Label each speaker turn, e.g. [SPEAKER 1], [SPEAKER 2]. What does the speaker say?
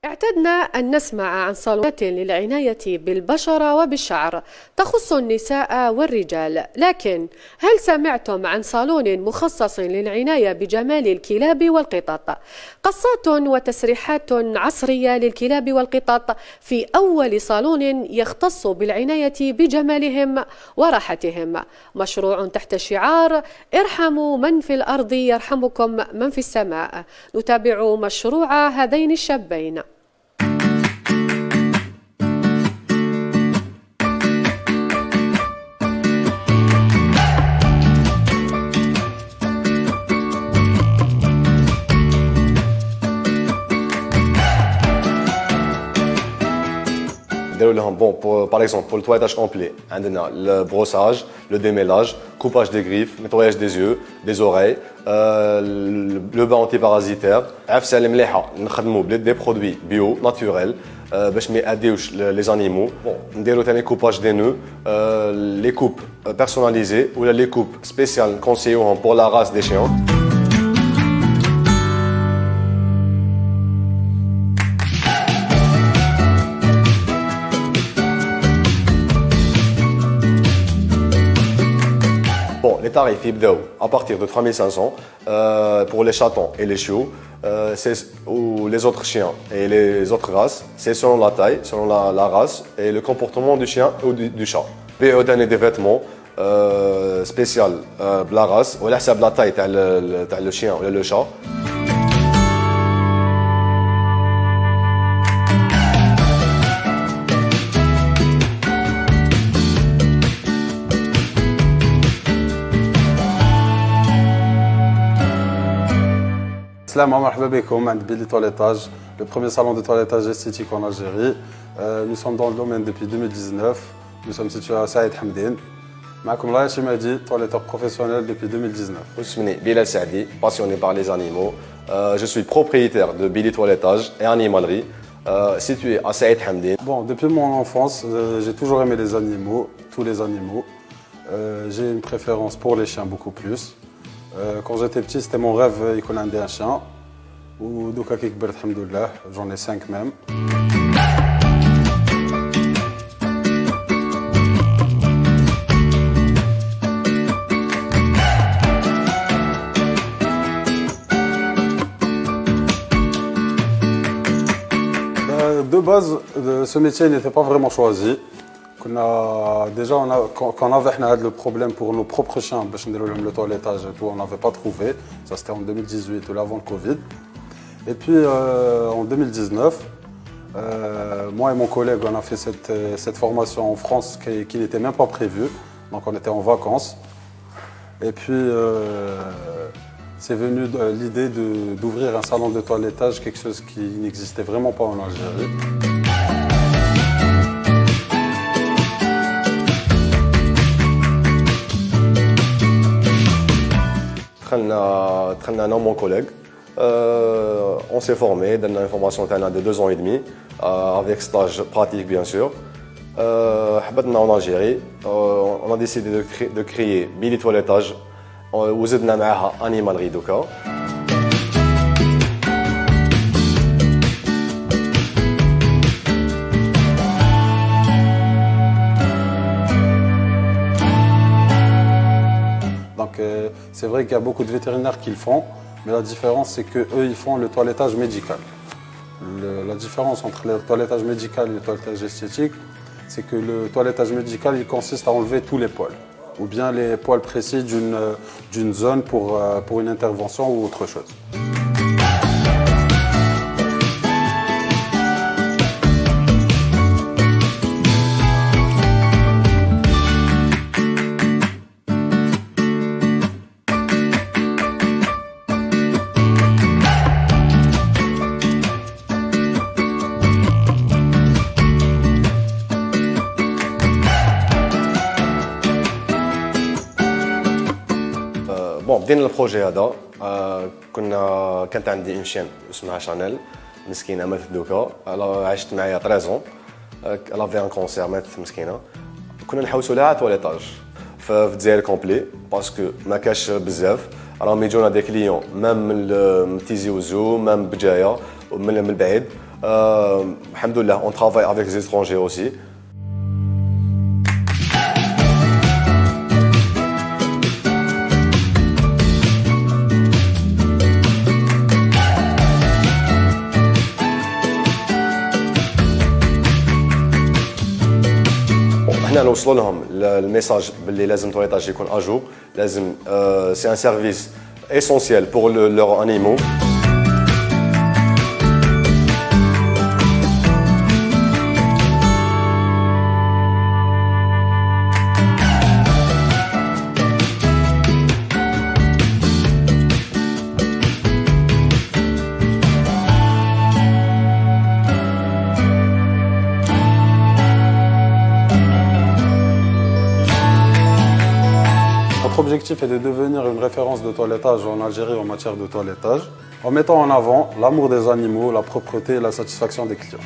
[SPEAKER 1] اعتدنا أن نسمع عن صالونات للعناية بالبشرة وبالشعر تخص النساء والرجال، لكن هل سمعتم عن صالون مخصص للعناية بجمال الكلاب والقطط؟ قصات وتسريحات عصرية للكلاب والقطط في أول صالون يختص بالعناية بجمالهم وراحتهم، مشروع تحت شعار ارحموا من في الأرض يرحمكم من في السماء. نتابع مشروع هذين الشابين.
[SPEAKER 2] Bon, par exemple, pour le toilettage complet, le brossage, le démêlage, coupage des griffes, nettoyage des yeux, des oreilles, le bain antiparasitaire. Des produits bio, naturels, les animaux. Les coupages des nœuds, les coupes personnalisées ou les coupes spéciales conseillées pour la race des chiens. Bon, les tarifs à partir de 3500 pour les chatons et les chiots, ou les autres chiens et les autres races, c'est selon la taille, selon la race et le comportement du chien ou du chat. Puis on donne des vêtements spéciaux de la race, ou la taille le chien ou le chat.
[SPEAKER 3] Salam marhaba bikoum, عند Billy Toilettage, le premier salon de toilettage esthétique en Algérie. Nous sommes dans le domaine depuis 2019. Nous sommes situés à Saïd Hamdine. معكم Raya Chimadi, toiletteur professionnel depuis 2019.
[SPEAKER 2] Je suis Bilal Saadi, passionné par les animaux. Je suis propriétaire de Billy Toilettage et Animalerie, situé à Saïd Hamdine.
[SPEAKER 3] Bon, depuis mon enfance, j'ai toujours aimé les animaux, tous les animaux. J'ai une préférence pour les chiens beaucoup plus. Quand j'étais petit, c'était mon rêve qu'on ait un chien. Ou douka ki kbert, alhamdoulilah, j'en ai 5 même. De base, ce métier n'était pas vraiment choisi. Déjà, quand on avait le problème pour nos propres chiens, le toilettage et tout, on n'avait pas trouvé. Ça, c'était en 2018 ou avant le Covid. Et puis, en 2019, moi et mon collègue, on a fait cette formation en France qui n'était même pas prévue. Donc, on était en vacances. Et puis, c'est venu l'idée d'ouvrir un salon de toilettage, quelque chose qui n'existait vraiment pas en Algérie.
[SPEAKER 2] Mon collègue, on s'est formé dans une formation de 2 ans et demi, avec stage pratique bien sûr. En Algérie, on a décidé de créer Billy Toilettage aux Animalerie Douka.
[SPEAKER 3] C'est vrai qu'il y a beaucoup de vétérinaires qui le font, mais la différence c'est qu'eux ils font le toilettage médical. La différence entre le toilettage médical et le toilettage esthétique, c'est que le toilettage médical il consiste à enlever tous les poils, ou bien les poils précis d'une zone pour une intervention ou autre chose.
[SPEAKER 2] Bon, بدينا البروجي هذا كانت عندي اون شين اسمها شانيل مسكينه ماتت دوكا عشت معايا 13 الا في ان كونسير ماتت مسكينه كنا نحوسوا لها تواليتاج في الجزائر كومبلي باسكو ما كاش بزاف راهم يجونا دي كليون ميم من تيزي وزو ميم بجايه من بعيد Alhamdoulilah, on travaille avec les étrangers aussi. احنا نوصلوا لهم الميساج باللي لازم التواليطاج يكون اجور لازم سي ان سيرفيس essentiel pour leurs animaux.
[SPEAKER 3] Notre objectif est de devenir une référence de toilettage en Algérie en matière de toilettage, en mettant en avant l'amour des animaux, la propreté et la satisfaction des clients.